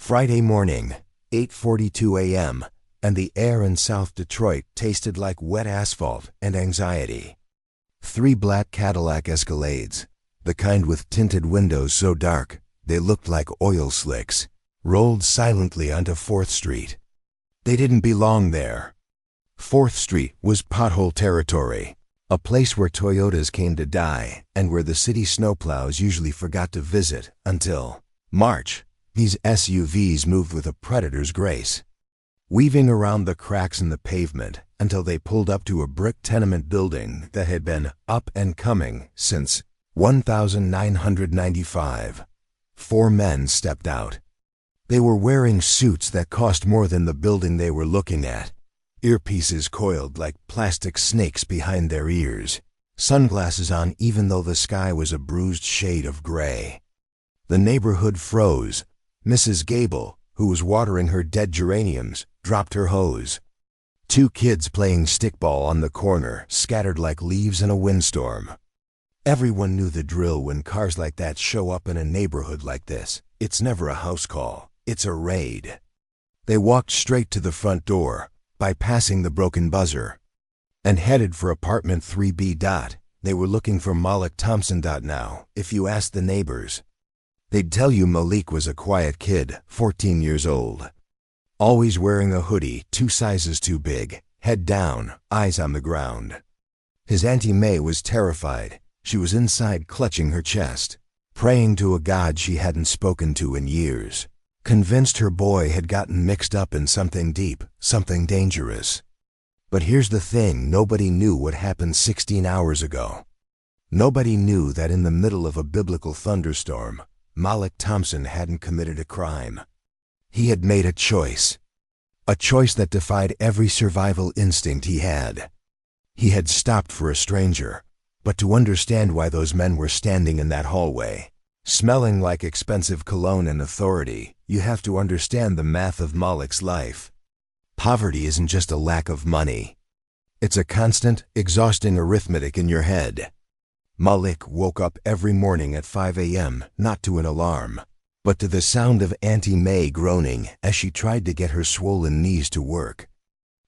Friday morning, 8:42 a.m., and the air in South Detroit tasted like wet asphalt and anxiety. 3 black Cadillac Escalades, the kind with tinted windows so dark they looked like oil slicks, rolled silently onto 4th Street. They didn't belong there. 4th Street was pothole territory, a place where Toyotas came to die and where the city snowplows usually forgot to visit until March. These SUVs moved with a predator's grace, weaving around the cracks in the pavement until they pulled up to a brick tenement building that had been up and coming since 1995. 4 men stepped out. They were wearing suits that cost more than the building they were looking at, earpieces coiled like plastic snakes behind their ears, sunglasses on even though the sky was a bruised shade of gray. The neighborhood froze. Mrs. Gable, who was watering her dead geraniums, dropped her hose. 2 kids playing stickball on the corner scattered like leaves in a windstorm. Everyone knew the drill when cars like that show up in a neighborhood like this. It's never a house call, it's a raid. They walked straight to the front door, bypassing the broken buzzer, and headed for apartment 3B. They were looking for Malik Thompson. Now, if you asked the neighbors, they'd tell you Malik was a quiet kid, 14 years old. Always wearing a hoodie 2 sizes too big, head down, eyes on the ground. His Auntie May was terrified. She was inside clutching her chest, praying to a God she hadn't spoken to in years, convinced her boy had gotten mixed up in something deep, something dangerous. But here's the thing, nobody knew what happened 16 hours ago. Nobody knew that in the middle of a biblical thunderstorm, Malik Thompson hadn't committed a crime. He had made a choice that defied every survival instinct he had. He had stopped for a stranger, but to understand why those men were standing in that hallway, smelling like expensive cologne and authority, you have to understand the math of Malik's life. Poverty isn't just a lack of money. It's a constant, exhausting arithmetic in your head. Malik woke up every morning at 5 a.m., not to an alarm, but to the sound of Auntie May groaning as she tried to get her swollen knees to work.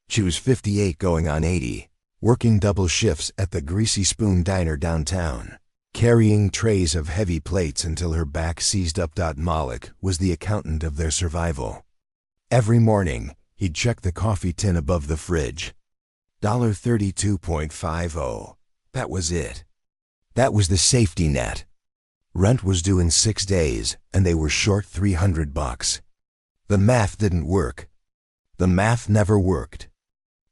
She was 58 going on 80, working double shifts at the Greasy Spoon Diner downtown, carrying trays of heavy plates until her back seized up. Malik was the accountant of their survival. Every morning, he'd check the coffee tin above the fridge. $32.50. That was it. That was the safety net. Rent was due in 6 days, and they were short $300. The math didn't work. The math never worked.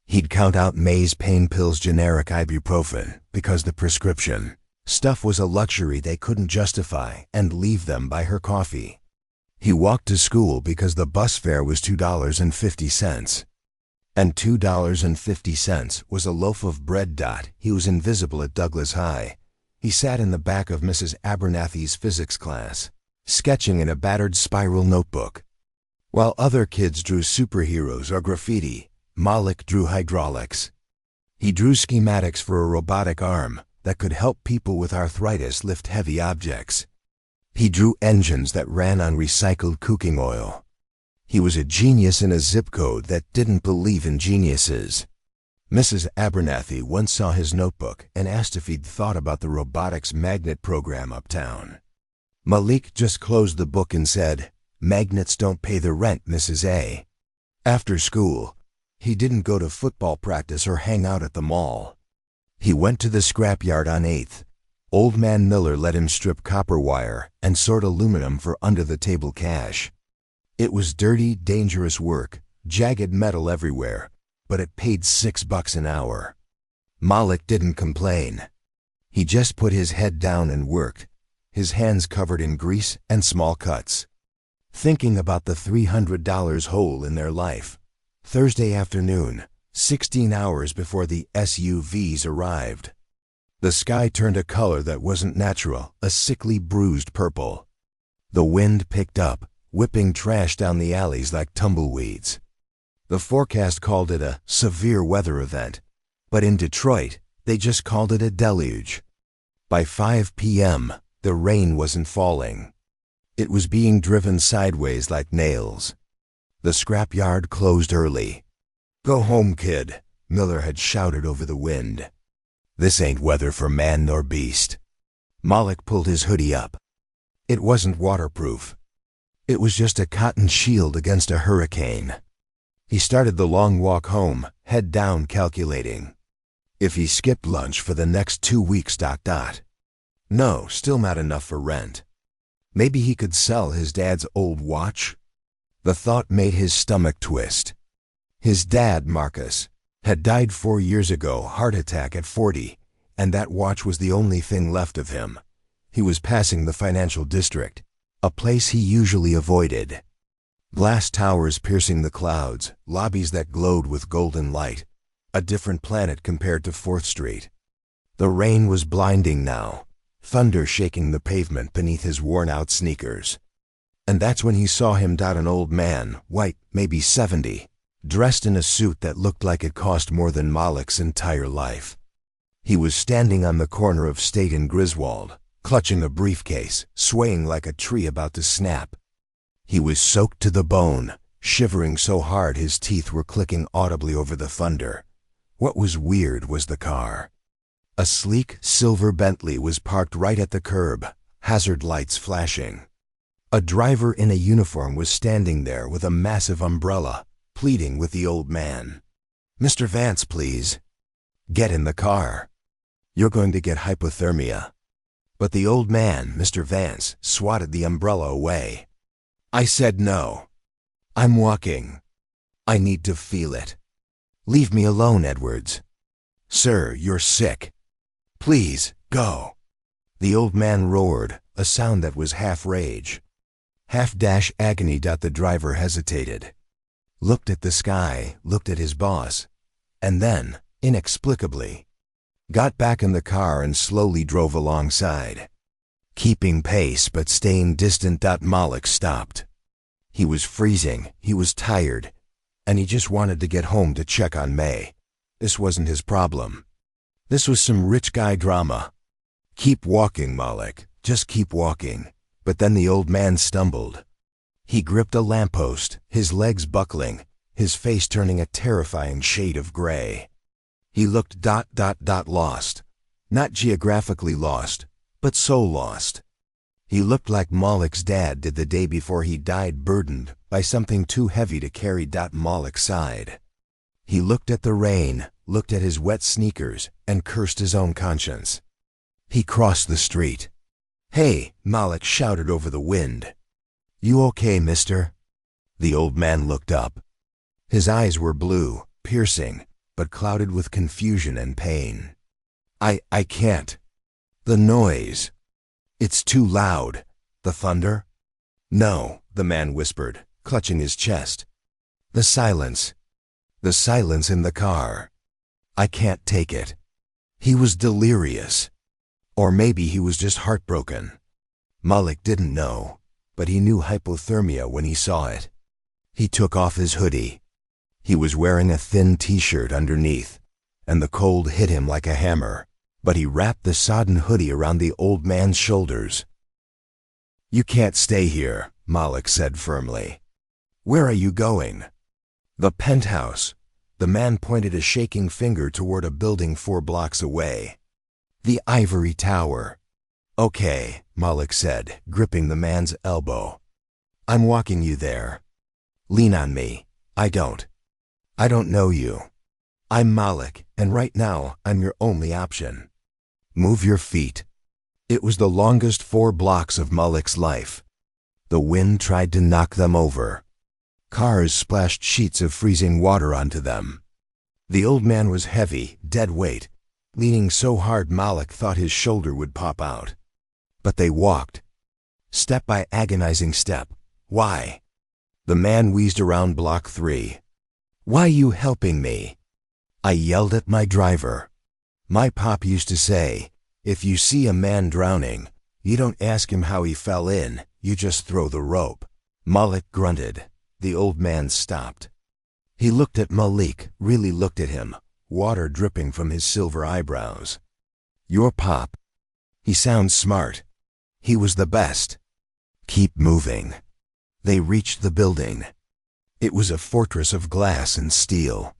He'd count out May's pain pills, generic ibuprofen, because the prescription stuff was a luxury they couldn't justify, and leave them by her coffee. He walked to school because the bus fare was $2.50. And $2.50 was a loaf of bread. He was invisible at Douglas High. He sat in the back of Mrs. Abernathy's physics class, sketching in a battered spiral notebook. While other kids drew superheroes or graffiti, Malik drew hydraulics. He drew schematics for a robotic arm that could help people with arthritis lift heavy objects. He drew engines that ran on recycled cooking oil. He was a genius in a zip code that didn't believe in geniuses. Mrs. Abernathy once saw his notebook and asked if he'd thought about the robotics magnet program uptown. Malik just closed the book and said, "Magnets don't pay the rent, Mrs. A." After school, he didn't go to football practice or hang out at the mall. He went to the scrapyard on 8th. Old Man Miller let him strip copper wire and sort aluminum for under-the-table cash. It was dirty, dangerous work, jagged metal everywhere, but it paid $6 an hour. Malik didn't complain. He just put his head down and worked, his hands covered in grease and small cuts, thinking about the $300 hole in their life. Thursday afternoon, 16 hours before the SUVs arrived. The sky turned a color that wasn't natural, a sickly bruised purple. The wind picked up, whipping trash down the alleys like tumbleweeds. The forecast called it a severe weather event, but in Detroit, they just called it a deluge. By 5 p.m., the rain wasn't falling. It was being driven sideways like nails. The scrapyard closed early. "Go home, kid," Miller had shouted over the wind. "This ain't weather for man nor beast." Malik pulled his hoodie up. It wasn't waterproof. It was just a cotton shield against a hurricane. He started the long walk home, head down calculating. If he skipped lunch for the next 2 weeks... No, still not enough for rent. Maybe he could sell his dad's old watch? The thought made his stomach twist. His dad, Marcus, had died 4 years ago, heart attack at 40, and that watch was the only thing left of him. He was passing the financial district, a place he usually avoided. Glass towers piercing the clouds, lobbies that glowed with golden light, a different planet compared to 4th Street. The rain was blinding now, thunder shaking the pavement beneath his worn-out sneakers. And that's when he saw him, an old man, white, maybe 70, dressed in a suit that looked like it cost more than Malik's entire life. He was standing on the corner of State and Griswold, clutching a briefcase, swaying like a tree about to snap. He was soaked to the bone, shivering so hard his teeth were clicking audibly over the thunder. What was weird was the car. A sleek, silver Bentley was parked right at the curb, hazard lights flashing. A driver in a uniform was standing there with a massive umbrella, pleading with the old man. "Mr. Vance, please. Get in the car. You're going to get hypothermia." But the old man, Mr. Vance, swatted the umbrella away. "I said no. I'm walking. I need to feel it. Leave me alone, Edwards. Sir, you're sick. Please, go." The old man roared, a sound that was half rage, half agony. The driver hesitated, looked at the sky, looked at his boss, and then, inexplicably, got back in the car and slowly drove alongside. Keeping pace but staying distant. Malik stopped. He was freezing, he was tired, and he just wanted to get home to check on May. This wasn't his problem. This was some rich guy drama. "Keep walking, Malik, just keep walking." But then the old man stumbled. He gripped a lamppost, his legs buckling, his face turning a terrifying shade of gray. He looked lost. Not geographically lost, but soul lost. He looked like Malik's dad did the day before he died, burdened by something too heavy to carry. Malik sighed. He looked at the rain, looked at his wet sneakers, and cursed his own conscience. He crossed the street. "Hey," Malik shouted over the wind. "You okay, mister?" The old man looked up. His eyes were blue, piercing, but clouded with confusion and pain. I can't. The noise. It's too loud. The thunder?" "No," the man whispered, clutching his chest. "The silence. The silence in the car. I can't take it." He was delirious. Or maybe he was just heartbroken. Malik didn't know, but he knew hypothermia when he saw it. He took off his hoodie. He was wearing a thin t-shirt underneath, and the cold hit him like a hammer, but he wrapped the sodden hoodie around the old man's shoulders. "You can't stay here," Malik said firmly. "Where are you going?" "The penthouse." The man pointed a shaking finger toward a building 4 blocks away. "The ivory tower." "Okay," Malik said, gripping the man's elbow. "I'm walking you there. Lean on me. I don't know you. I'm Malik, and right now I'm your only option. Move your feet." It was the longest 4 blocks of Malik's life. The wind tried to knock them over. Cars splashed sheets of freezing water onto them. The old man was heavy, dead weight, leaning so hard Malik thought his shoulder would pop out. But they walked, step by agonizing step. "Why?" The man wheezed around block 3. "Why you helping me?" I yelled at my driver. My pop used to say, if you see a man drowning, you don't ask him how he fell in, you just throw the rope. Malik grunted. The old man stopped. He looked at Malik, really looked at him, water dripping from his silver eyebrows. "Your pop. He sounds smart. He was the best." Keep moving. They reached the building. It was a fortress of glass and steel.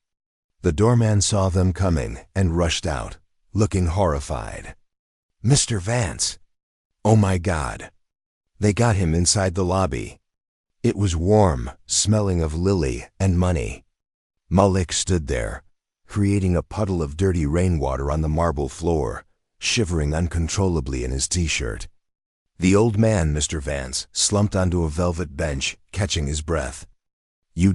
The doorman saw them coming and rushed out, looking horrified. "Mr. Vance! Oh my God!" They got him inside the lobby. It was warm, smelling of lily and money. Malik stood there, creating a puddle of dirty rainwater on the marble floor, shivering uncontrollably in his t-shirt. The old man, Mr. Vance, slumped onto a velvet bench, catching his breath. "You ...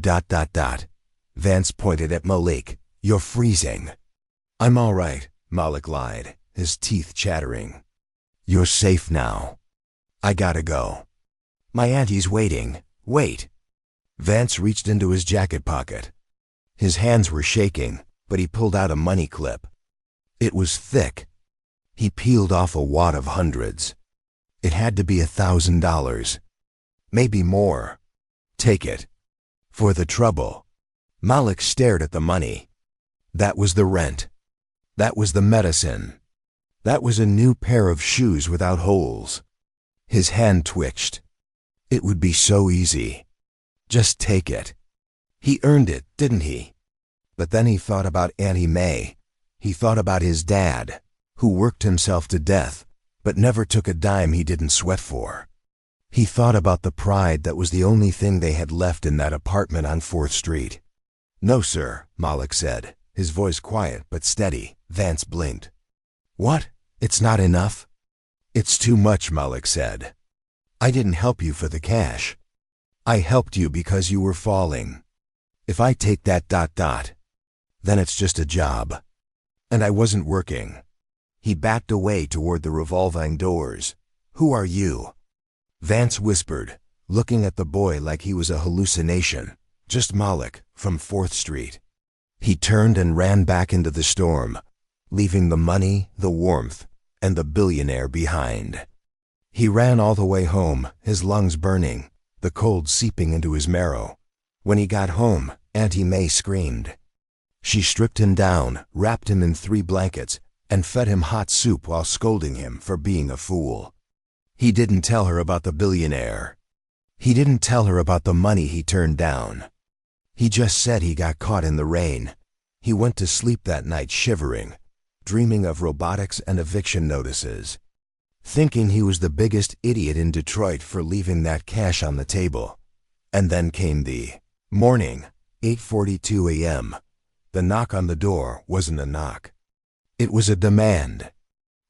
Vance pointed at Malik. "You're freezing." "I'm all right," Malik lied, his teeth chattering. "You're safe now. I gotta go. My auntie's waiting. Wait." Vance reached into his jacket pocket. His hands were shaking, but he pulled out a money clip. It was thick. He peeled off a wad of hundreds. It had to be $1,000. Maybe more. "Take it. For the trouble." Malik stared at the money. That was the rent. That was the medicine. That was a new pair of shoes without holes. His hand twitched. It would be so easy. Just take it. He earned it, didn't he? But then he thought about Auntie May. He thought about his dad, who worked himself to death, but never took a dime he didn't sweat for. He thought about the pride that was the only thing they had left in that apartment on 4th Street. "No, sir," Malik said, his voice quiet but steady. Vance blinked. "What? It's not enough?" "It's too much," Malik said. "I didn't help you for the cash. I helped you because you were falling. If I take that ... then it's just a job. And I wasn't working." He backed away toward the revolving doors. "Who are you?" Vance whispered, looking at the boy like he was a hallucination. "Just Malik, from 4th Street." He turned and ran back into the storm, leaving the money, the warmth, and the billionaire behind. He ran all the way home, his lungs burning, the cold seeping into his marrow. When he got home, Auntie May screamed. She stripped him down, wrapped him in 3 blankets, and fed him hot soup while scolding him for being a fool. He didn't tell her about the billionaire. He didn't tell her about the money he turned down. He just said he got caught in the rain. He went to sleep that night shivering, dreaming of robotics and eviction notices, thinking he was the biggest idiot in Detroit for leaving that cash on the table. And then came the morning, 8:42 a.m. The knock on the door wasn't a knock. It was a demand.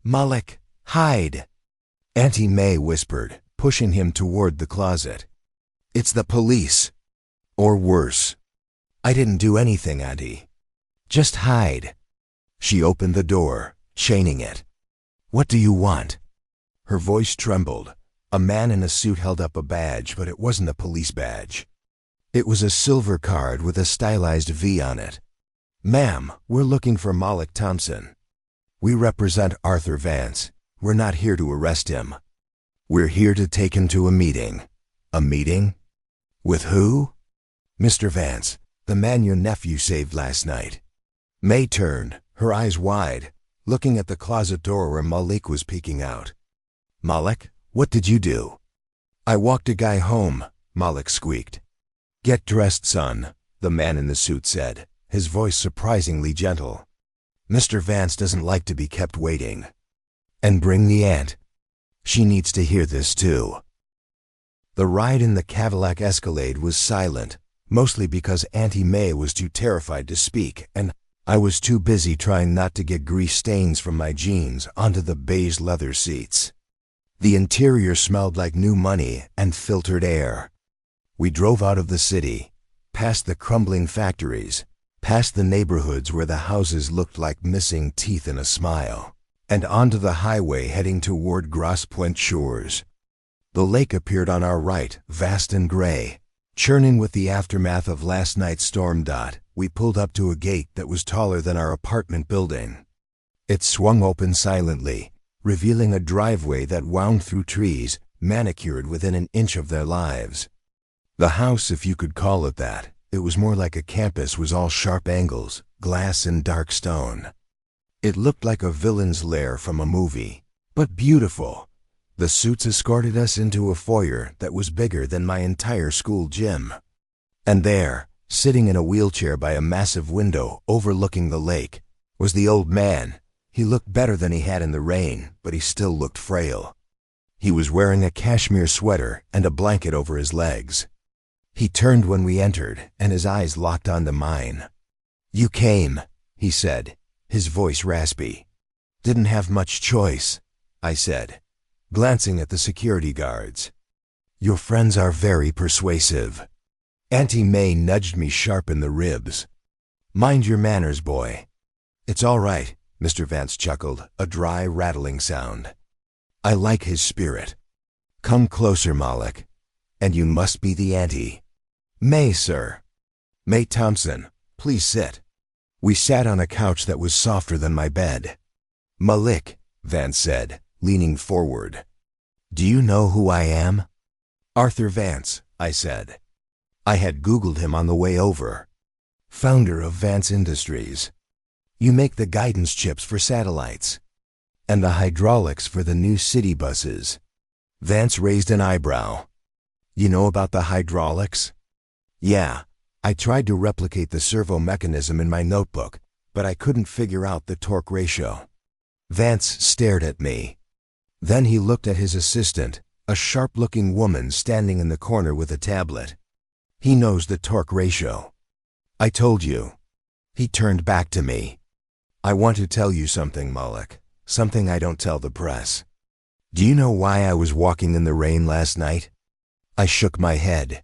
"Malik, hide!" Auntie May whispered, pushing him toward the closet. "It's the police. Or worse." "I didn't do anything, Auntie. Just hide." She opened the door, chaining it. "What do you want?" Her voice trembled. A man in a suit held up a badge, but it wasn't a police badge. It was a silver card with a stylized V on it. "Ma'am, we're looking for Malik Thompson. We represent Arthur Vance. We're not here to arrest him. We're here to take him to a meeting." "A meeting? With who?" "Mr. Vance, the man your nephew saved last night." May turned, her eyes wide, looking at the closet door where Malik was peeking out. "Malik, what did you do?" "I walked a guy home," Malik squeaked. "Get dressed, son," the man in the suit said, his voice surprisingly gentle. "Mr. Vance doesn't like to be kept waiting. And bring the aunt. She needs to hear this too." The ride in the Cadillac Escalade was silent, mostly because Auntie May was too terrified to speak, and I was too busy trying not to get grease stains from my jeans onto the beige leather seats. The interior smelled like new money and filtered air. We drove out of the city, past the crumbling factories, past the neighborhoods where the houses looked like missing teeth in a smile, and onto the highway heading toward Grosse Pointe Shores. The lake appeared on our right, vast and gray, churning with the aftermath of last night's storm. We pulled up to a gate that was taller than our apartment building. It swung open silently, revealing a driveway that wound through trees, manicured within an inch of their lives. The house, if you could call it that, it was more like a campus, was all sharp angles, glass and dark stone. It looked like a villain's lair from a movie, but beautiful, The suits escorted us into a foyer that was bigger than my entire school gym. And there, sitting in a wheelchair by a massive window overlooking the lake, was the old man. He looked better than he had in the rain, but he still looked frail. He was wearing a cashmere sweater and a blanket over his legs. He turned when we entered, and his eyes locked onto mine. "You came," he said, his voice raspy. "Didn't have much choice," I said, glancing at the security guards. "Your friends are very persuasive." Auntie May nudged me sharp in the ribs. "Mind your manners, boy." "It's all right," Mr. Vance chuckled, a dry, rattling sound. "I like his spirit." "Come closer, Malik. And you must be the auntie." "May, sir." "May Thompson, please sit." We sat on a couch that was softer than my bed. "Malik," Vance said, leaning forward. "Do you know who I am?" "Arthur Vance," I said. I had Googled him on the way over. "Founder of Vance Industries. You make the guidance chips for satellites and the hydraulics for the new city buses." Vance raised an eyebrow. "You know about the hydraulics?" "Yeah, I tried to replicate the servo mechanism in my notebook, but I couldn't figure out the torque ratio." Vance stared at me. Then he looked at his assistant, a sharp-looking woman standing in the corner with a tablet. "He knows the torque ratio. I told you." He turned back to me. "I want to tell you something, Malik. Something I don't tell the press. Do you know why I was walking in the rain last night?" I shook my head.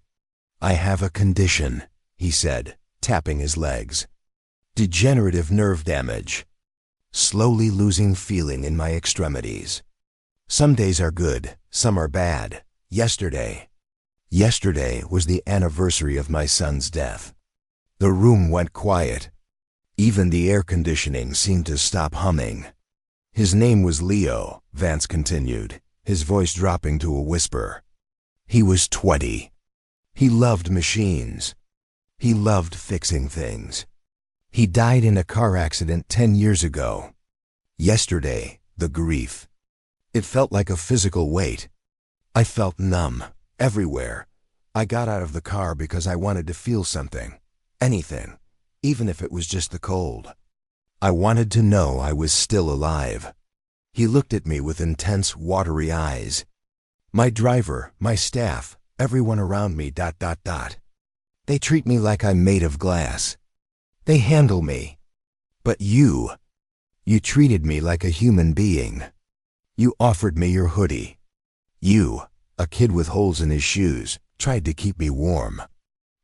"I have a condition," he said, tapping his legs. "Degenerative nerve damage. Slowly losing feeling in my extremities. Some days are good, some are bad. Yesterday was the anniversary of my son's death. The room went quiet. Even the air conditioning seemed to stop humming. His name was Leo," Vance continued, his voice dropping to a whisper. "He was 20. He loved machines. He loved fixing things. He died in a car accident 10 years ago. Yesterday, the grief. It felt like a physical weight. I felt numb, everywhere. I got out of the car because I wanted to feel something. Anything. Even if it was just the cold. I wanted to know I was still alive." He looked at me with intense, watery eyes. "My driver, my staff, everyone around me, ... They treat me like I'm made of glass. They handle me. But you treated me like a human being. You offered me your hoodie. You, a kid with holes in his shoes, tried to keep me warm.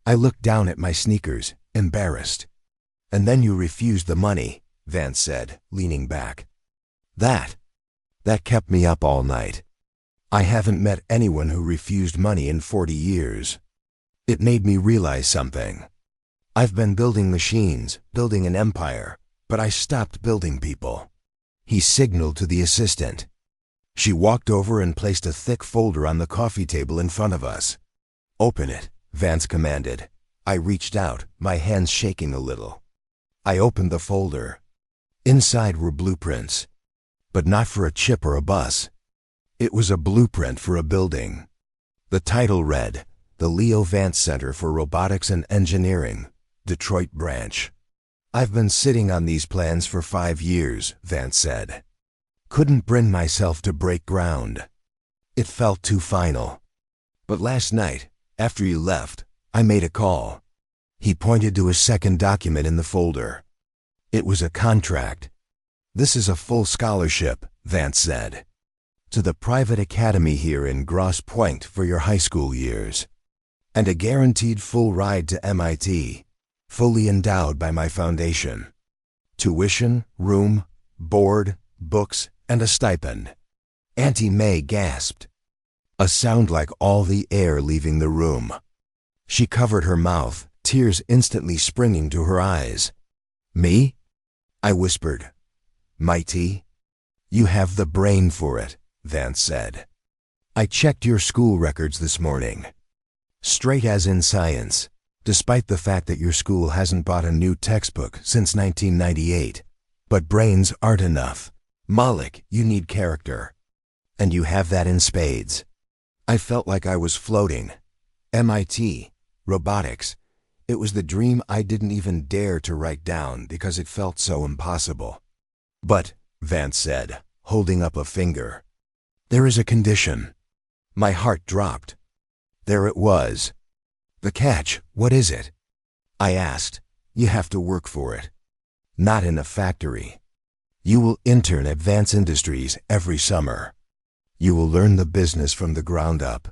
I looked down at my sneakers, embarrassed. And then you refused the money," Vance said, leaning back. That kept me up all night. I haven't met anyone who refused money in 40 years. It made me realize something. I've been building machines, building an empire, but I stopped building people." He signaled to the assistant. She walked over and placed a thick folder on the coffee table in front of us. "Open it," Vance commanded. I reached out, my hands shaking a little. I opened the folder. Inside were blueprints, but not for a chip or a bus. It was a blueprint for a building. The title read, "The Leo Vance Center for Robotics and Engineering, Detroit Branch." "I've been sitting on these plans for 5 years," Vance said. "Couldn't bring myself to break ground. It felt too final. But last night, after you left, I made a call." He pointed to a second document in the folder. It was a contract. "This is a full scholarship," Vance said, "to the private academy here in Grosse Pointe for your high school years. And a guaranteed full ride to MIT, fully endowed by my foundation. Tuition, room, board, books, and a stipend." Auntie May gasped. A sound like all the air leaving the room. She covered her mouth, tears instantly springing to her eyes. "Me?" I whispered. "Mighty? You have the brain for it," Vance said. "I checked your school records this morning. Straight as in science, despite the fact that your school hasn't bought a new textbook since 1998. But brains aren't enough. Malik, you need character. And you have that in spades. I felt like I was floating. MIT, robotics. It was the dream I didn't even dare to write down because it felt so impossible. But, Vance said, holding up a finger, there is a condition. My heart dropped. There it was. The catch, what is it? I asked. You have to work for it. Not in a factory. You will intern at Vance Industries every summer. You will learn the business from the ground up.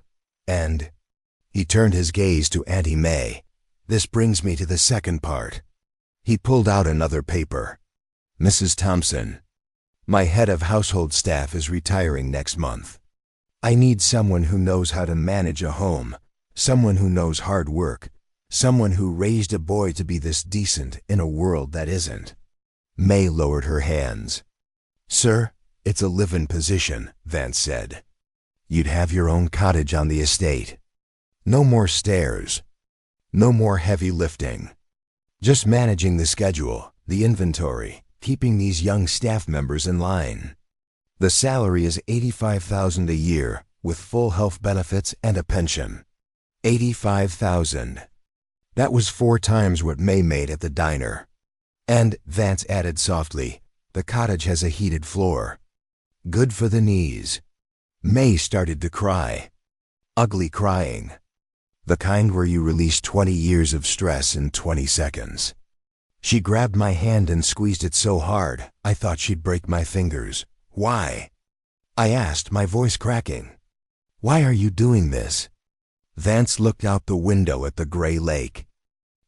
And he turned his gaze to Auntie May. This brings me to the second part. He pulled out another paper. Mrs. Thompson, my head of household staff is retiring next month. I need someone who knows how to manage a home, someone who knows hard work, someone who raised a boy to be this decent in a world that isn't. May lowered her hands. Sir, it's a live-in position, Vance said. You'd have your own cottage on the estate. No more stairs. No more heavy lifting. Just managing the schedule, the inventory, keeping these young staff members in line. The salary is $85,000 a year, with full health benefits and a pension. $85,000. That was 4 times what May made at the diner. And, Vance added softly, the cottage has a heated floor. Good for the knees. May started to cry. Ugly crying. The kind where you release 20 years of stress in 20 seconds. She grabbed my hand and squeezed it so hard, I thought she'd break my fingers. Why? I asked, my voice cracking. Why are you doing this? Vance looked out the window at the gray lake.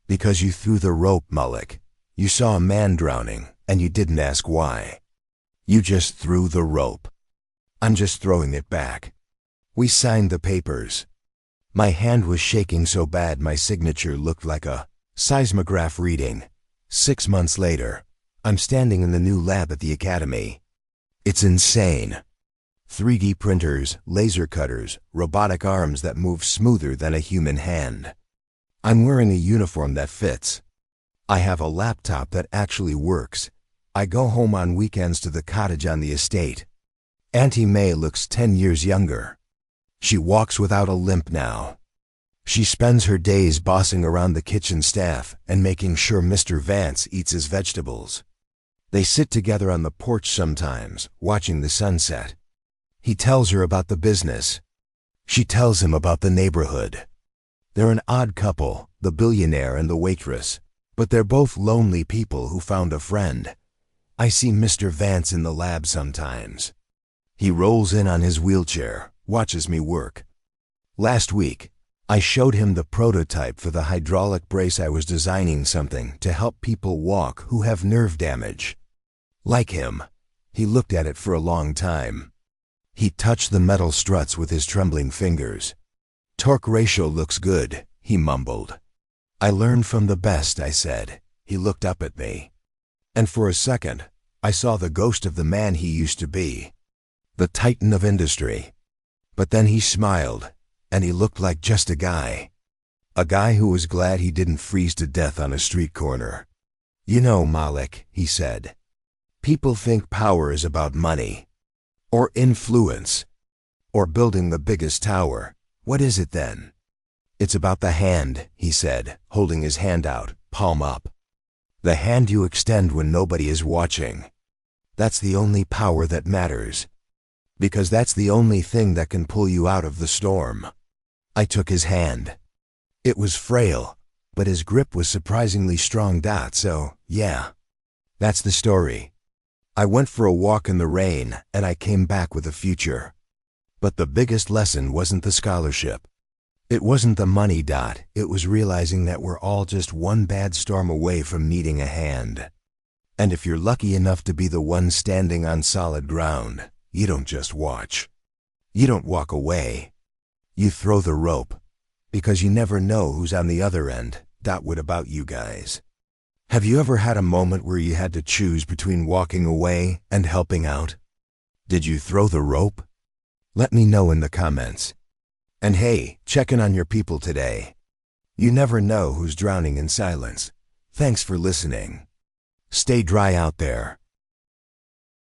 Because you threw the rope, Mullock. You saw a man drowning, and you didn't ask why. You just threw the rope. I'm just throwing it back. We signed the papers. My hand was shaking so bad my signature looked like a seismograph reading. 6 months later, I'm standing in the new lab at the academy. It's insane. 3D printers, laser cutters, robotic arms that move smoother than a human hand. I'm wearing a uniform that fits. I have a laptop that actually works. I go home on weekends to the cottage on the estate. Auntie May looks 10 years younger. She walks without a limp now. She spends her days bossing around the kitchen staff and making sure Mr. Vance eats his vegetables. They sit together on the porch sometimes, watching the sunset. He tells her about the business. She tells him about the neighborhood. They're an odd couple, the billionaire and the waitress, but they're both lonely people who found a friend. I see Mr. Vance in the lab sometimes. He rolls in on his wheelchair, watches me work. Last week, I showed him the prototype for the hydraulic brace I was designing, something to help people walk who have nerve damage. Like him, he looked at it for a long time. He touched the metal struts with his trembling fingers. Torque ratio looks good, he mumbled. I learned from the best, I said. He looked up at me. And for a second, I saw the ghost of the man he used to be. The titan of industry. But then he smiled, and he looked like just a guy. A guy who was glad he didn't freeze to death on a street corner. You know, Malik, he said, people think power is about money. Or influence. Or building the biggest tower. What is it then? It's about the hand, he said, holding his hand out, palm up. The hand you extend when nobody is watching. That's the only power that matters. Because that's the only thing that can pull you out of the storm. I took his hand. It was frail, but his grip was surprisingly strong. So, yeah. That's the story. I went for a walk in the rain, and I came back with a future. But the biggest lesson wasn't the scholarship. It wasn't the money. It was realizing that we're all just one bad storm away from needing a hand. And if you're lucky enough to be the one standing on solid ground, you don't just watch. You don't walk away. You throw the rope. Because you never know who's on the other end. What about you guys? Have you ever had a moment where you had to choose between walking away and helping out? Did you throw the rope? Let me know in the comments. And hey, check in on your people today. You never know who's drowning in silence. Thanks for listening. Stay dry out there.